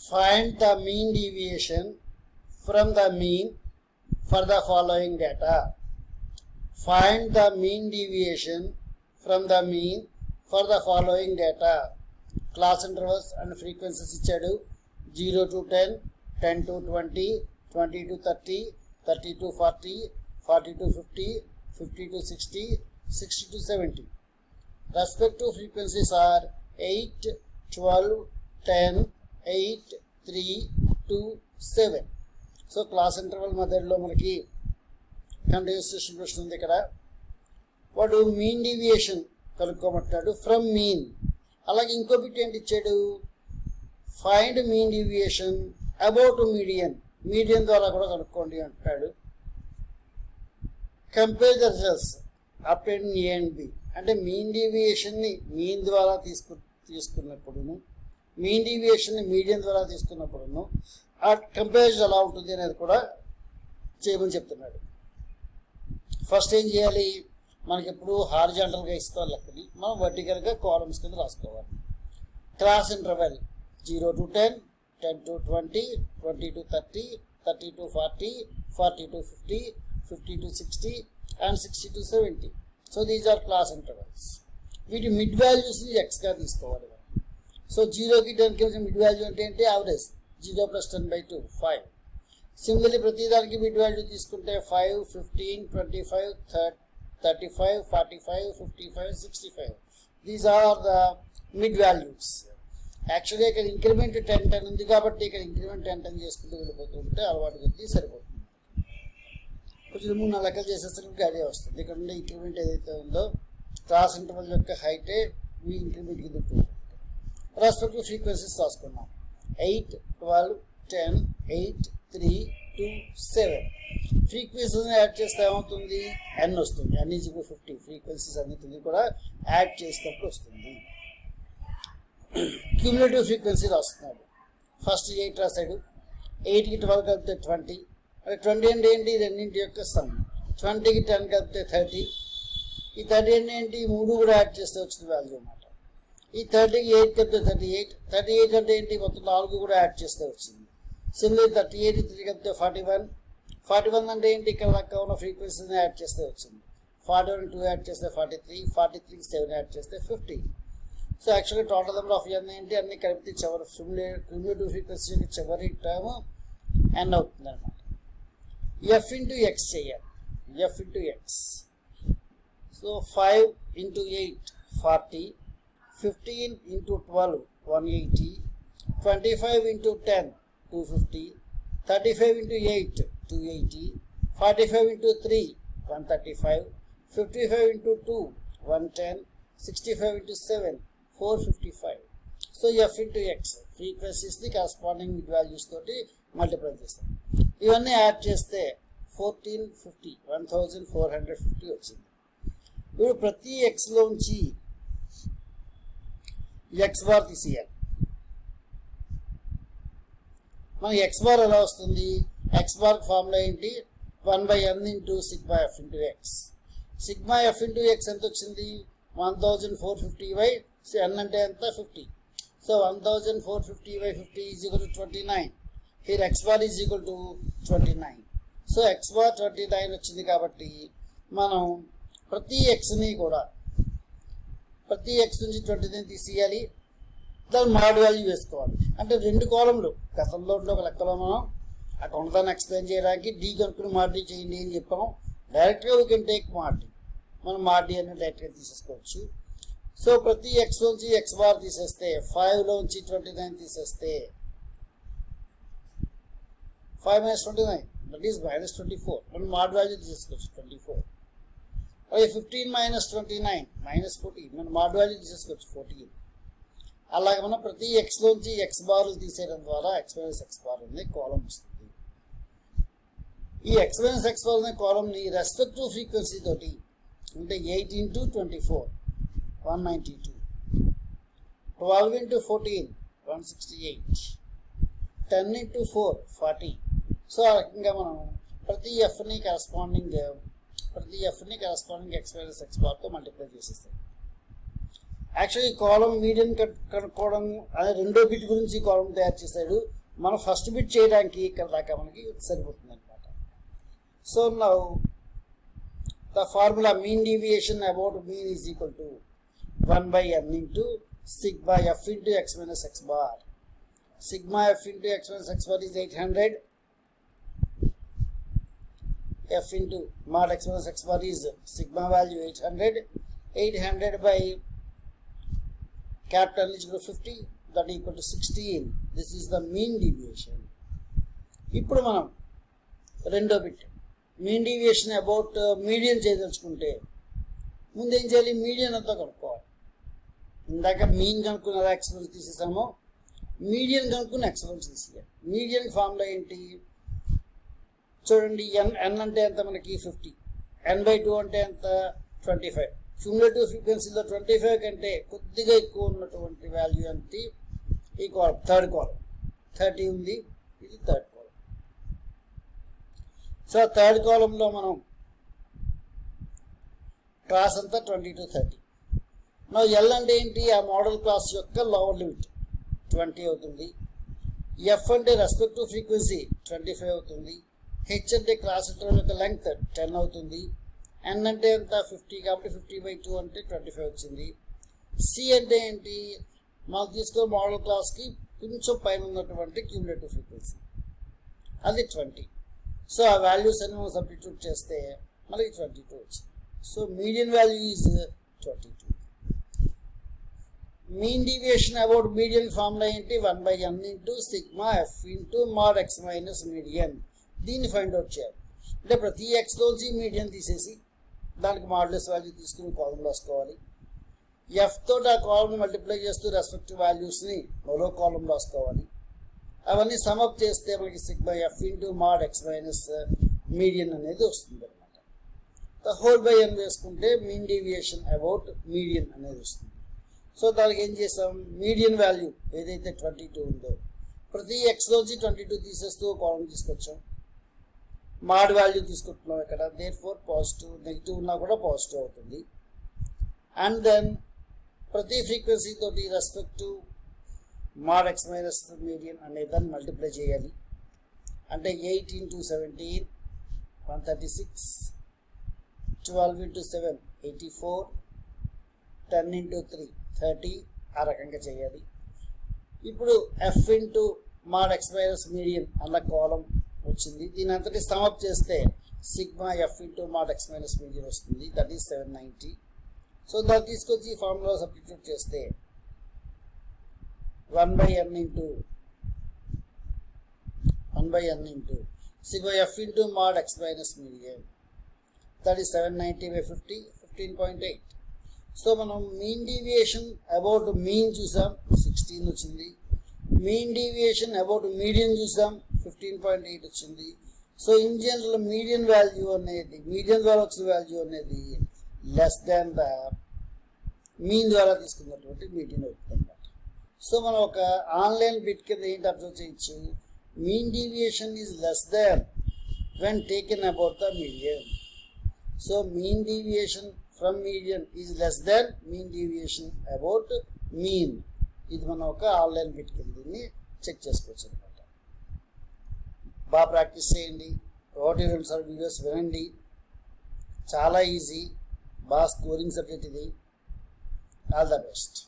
Find the mean deviation from the mean for the following data. Find the mean deviation from the mean for the following data. Class intervals and frequencies ఇచ్చాడు 0 to 10, 10 to 20, 20 to 30, 30 to 40, 40 to 50, 50 to 60, 60 to 70. Respective frequencies are 8, 12, 10, 8, 3, 2, 7. So class interval మెథడ్లో మనకి continuous distribution ఉంది. ఇక్కడ వాడు mean deviation కనుక్కోమంటాడు from mean. అలాగే ఇంకో bit ఏంటి ఇచ్చాడు, find mean deviation about median, median ద్వారా కూడా కనుక్కోండి అంటాడు. Compare the results obtain A and B, అంటే మీన్ డీవియేషన్ని మీన్ ద్వారా తీసుకున్నప్పుడును మీన్ డీవియేషన్ని మీడియన్ ద్వారా తీసుకున్నప్పుడును ఆ కంపారిజన్ ఎలా ఉంటుంది అనేది కూడా చేయమని చెప్తున్నాడు. ఫస్ట్ ఏం చేయాలి, మనకి ఎప్పుడు హారిజాంటల్గా ఇస్తాం లెక్కని మనం వర్టికల్గా కాలమ్స్ కింద రాసుకోవాలి. Class interval 0 to 10, 10 to 20, 20 to 30, 30 to 40, 40 to 50, 50 to 60 and 60 to 70. So these are class intervals. వీటి మిడ్ వాల్యూస్ని ఎక్స్గా తీసుకోవాలి. సో 0కి 10కి వచ్చే మిడ్ వాల్యూ అంటే ఏంటి, యావరేజ్. 0 plus 10/2 5. సిమిలర్లీ ప్రతి దానికి మిడ్ వాల్యూ తీసుకుంటే 5, 15, 25, 35, 45, 55, 65. These are the mid values. యాక్చువల్గా ఇక్కడ ఇంక్రిమెంట్ 10, 10 ఉంది కాబట్టి ఇక్కడ ఇంక్రిమెంట్ 10, 10 చేసుకుంటూ వెళ్ళిపోతుంటే అలవాటు కొద్దీ సరిపోతుంది. కొంచెం 3-4 లెక్కలు చేసేసరికి ఐడియా వస్తుంది. ఇక్కడ ఉండే ఇంక్రిమెంట్ ఏదైతే ఉందో క్లాస్ ఇంటర్వల్ యొక్క హైటే మీ ఇంక్రిమెంట్ కింద ఉంటుంది. రెస్పెక్టివ్ ఫ్రీక్వెన్సీస్ రాసుకున్నాం 8, 12, 10, 8, 3, 2, 7. ఫ్రీక్వెన్సీని యాడ్ చేస్తే ఏమవుతుంది, n వస్తుంది. n = 50. ఫ్రీక్వెన్సీస్ అన్నిటిని కూడా యాడ్ చేసినప్పుడు వస్తుంది. క్యూములేటివ్ ఫ్రీక్వెన్సీ రాస్తున్నాడు. ఫస్ట్ 8 రాశాడు. 8కి 12 కలిపితే 20. అంటే 20 అంటే ఏంటి, రెండింటి యొక్క సమ్. 20కి 10 కలిపితే 30. ఈ 30 అంటే ఏంటి, 3 కూడా యాడ్ చేస్తే వచ్చిన వాల్యూ అన్నమాట. ఈ 30కి 8 కలిపితే 38. 38 అంటే ఏంటి, మొత్తం 4 కూడా యాడ్ చేస్తే వచ్చింది. సిమిలర్ 38కి 3 కలిపితే 41. 41 అంటే ఏంటి, ఇక్కడ దాకా ఉన్న ఫ్రీక్వెన్సీని యాడ్ చేస్తే వచ్చింది. 41 2 యాడ్ చేస్తే 43. 43కి 7 యాడ్ చేస్తే 50. సో యాక్చువల్గా టోటల్ నెంబర్ ఆఫ్ n ఏంటి, అన్ని కలిపితే చివరి క్యూములేటివ్ ఫ్రీక్వెన్సీ చివరి టర్మ్ n అవుతుంది అనమాట. f ఇంటూ ఎక్స్ చేయాలి. f into X. So 5 into 8 40, 15 into 12 180, 25 into 10 250, 35 into 8 280, 45 into 3 135, 55 into 2 110, 65 into 7 455. So f into x ఫ్రీక్వెన్సీస్ని కరస్పాండింగ్ మిడ్ వాల్యూస్ తోటి మల్టిప్లై చేస్తాం. ఇవన్నీ యాడ్ చేస్తే 1450 1450 వచ్చింది. ఇప్పుడు ప్రతి ఎక్స్లోంచి ఎక్స్ బార్ తీసేయాలి. మన ఎక్స్ బార్ ఎలా వస్తుంది, ఎక్స్ బార్ ఫార్ములా ఏంటి, 1/n into sigma F into X. Sigma F into X ఎంత వచ్చింది, 1450/n అంటే ఎంత 50. So 1450/50 = 29. Here X bar = 29. So X bar 29 వచ్చింది కాబట్టి మనం ప్రతి ఎక్స్ని కూడా ప్రతి ఎక్స్ నుంచి 29 తీసేయాలి. దాని మాడ్ వాల్యూ వేసుకోవాలి. అంటే 2 కాలంలో గతంలో ఒక లెక్కలో మనం ఆ కొండదాన్ని ఎక్స్ప్లెయిన్ చేయడానికి డి కనుక్కుని మాడ్డీ చేయండి అని చెప్పాం. డైరెక్ట్గా వీ కెన్ టేక్ మాడ్డీ. మనం మాడ్డీ అనేది డైరెక్ట్గా తీసేసుకోవచ్చు. సో ప్రతి ఎక్స్లోంచి ఎక్స్ బార్ తీసేస్తే 5లోంచి 29 తీసేస్తే 5 - 29 దట్ ఈస్ -24. మనం మాడ్ వాల్యూ తీసేసుకోవచ్చు 24. అలాగే 15 - 29 -14. మనం మాడ్ వాల్యూ తీసేసుకోవచ్చు 14. అలాగే మనం ప్రతి ఎక్స్లోంచి ఎక్స్ బార్లు తీసేయడం ద్వారా ఎక్స్ మైనస్ ఎక్స్ బార్ అనే కాలం వస్తుంది. ఈ ఎక్స్ మైనస్ ఎక్స్ బార్ అనే కాలంని రెస్పెక్టివ్ ఫ్రీక్వెన్సీ తోటి అంటే 8 into 24 192, 12 into 14 168, 10 into 4 40. సో ఆ రకంగా మనం ప్రతి ఎఫ్ని కరస్పాండింగ్ ఎక్స్ మైనస్ ఎక్స్ బార్తో మల్టిప్లై చేసేస్తాం. యాక్చువల్లీ కాలం మీడియన్ కనుక్కోవడం అనే రెండో బిట్ గురించి ఈ కాలం తయారు చేశాడు. మనం ఫస్ట్ బిట్ చేయడానికి ఇక్కడ దాకా మనకి సరిపోతుంది అనమాట. So now the formula mean deviation about mean is equal to 1/n into sigma f into x minus x bar. Sigma f into x minus x bar is 800. F into mod x minus x bar is sigma value 800. 800 by capital N is equal to 50. That is equal to 16. This is the mean deviation. ఇప్పుడు మనం రెండో bit mean deviation about median చేయదలుచుకుంటే ముందు ఏం చేయాలి? Median అంతా కనుక్కోవాలి. ఇందాక మీన్ కనుక్కున్న ఎక్స్పెన్స్ తీసేసాము, మీడియన్ కనుక్కున్న ఎక్స్పెన్స్ తీసేయాలి. మీడియన్ ఫార్ములా ఏంటి చూడండి. ఎన్ అంటే ఎంత మనకి 50, n/2 అంటే ఎంత 25. క్యూములేటివ్ ఫ్రీక్వెన్సీలో 25 కంటే కొద్దిగా ఎక్కువ ఉన్నటువంటి వాల్యూ అంటే ఈ కాలం థర్డ్ కాలం 30 ఉంది, ఇది థర్డ్ కాలం. సో థర్డ్ కాలంలో మనం క్లాస్ అంతా 20 to 30. నా ఎల్ అంటే ఏంటి? ఆ మోడల్ క్లాస్ యొక్క లోవర్ లిమిట్ 20 అవుతుంది. ఎఫ్ అంటే రెస్పెక్టివ్ ఫ్రీక్వెన్సీ 25 అవుతుంది. హెచ్ అంటే క్లాస్ ఇంటర్వల్ యొక్క లెంగ్త్ 10 అవుతుంది. ఎన్ అంటే ఎంత 50 కాబట్టి 50/2 అంటే 25 వచ్చింది. సి అంటే ఏంటి? మనం తీసుకున్న మోడల్ క్లాస్కి కొంచెం పైన ఉన్నటువంటి క్యూములేటివ్ ఫ్రీక్వెన్సీ అది 20. సో ఆ వాల్యూస్ అన్ని మనం సబ్స్టిట్యూట్ చేస్తే మనకి 22 వచ్చింది. So median value is 22. Mean deviation about median formula ఏంటి? 1/n into sigma f into mod x minus median. దీన్ని ఫైండ్ అవుట్ చేయాలి. అంటే ప్రతి ఎక్స్లోంచి మీడియన్ తీసేసి దానికి మాడ్యులస్ వాల్యూ తీసుకుని కాలంలో రాసుకోవాలి. ఎఫ్ తోటి ఆ కాలం మల్టిప్లై చేస్తూ రెస్పెక్టివ్ వాల్యూస్ని మరో కాలంలో రాసుకోవాలి. అవన్నీ సమప్ చేస్తే మనకి sigma F into mod X minus median అనేది వస్తుంది అనమాట. ద హోల్ బై ఎన్ వేసుకుంటే మీన్ డీవియేషన్ అబౌట్ మీడియన్ అనేది వస్తుంది. సో దానికి ఏం చేసాం? మీడియన్ వాల్యూ ఏదైతే 22 ఉందో ప్రతి ఎక్స్లోంచి 22 తీసేస్తూ కాలం తీసుకొచ్చాం. మాడ్ వాల్యూ తీసుకుంటున్నాం ఇక్కడ. దేర్ఫోర్ పాజిటివ్, నెగిటివ్ ఉన్నా కూడా పాజిటివ్ అవుతుంది. అండ్ దెన్ ప్రతి ఫ్రీక్వెన్సీ తోటి respective mod X minus median అనే దాన్ని మల్టిప్లై చేయాలి. అంటే 8 into 17 136, 12 into 7 84, 10 into 3 30 ఆ రకంగా చేయాలి. ఇప్పుడు f into mod X minus median అన్న కాలం వచ్చింది. దీని అంతటి సమప్ చేస్తే sigma F into mod X minus median వస్తుంది. That is 790. సో దాన్ని తీసుకొచ్చి ఈ ఫార్ములా సబ్స్టిట్యూట్ చేస్తే 1/n into sigma f into mod x minus median. That is 790/50, 15.8. So మనం మీన్ డీవియేషన్ అబౌట్ మీన్ చూసాం 16 వచ్చింది. మీన్ డీవియేషన్ అబౌట్ మీడియన్ చూసాం 15.8 వచ్చింది. So in general median value అనేది, మీడియన్ ద్వారా వచ్చిన వాల్యూ అనేది లెస్ దాన్ ద మీన్ ద్వారా తీసుకున్నటువంటి మీడియన్ అవుతుంది అన్నమాట. సో మనం ఒక ఆన్లైన్ బిట్ కింద ఏంటి అబ్జర్వ్ చేయొచ్చు? Mean deviation is less than when taken about the median. So mean deviation from median is less than mean deviation about mean. ఇది మనం ఒక ఆన్లైన్ బిట్ కింద దీన్ని చెక్ చేసుకోవచ్చు అనమాట. బాగా ప్రాక్టీస్ చేయండి. 1-2 సార్లు వీడియోస్ వినండి. చాలా ఈజీ, బాగా స్కోరింగ్ సబ్జెక్ట్ ఇది. All the best.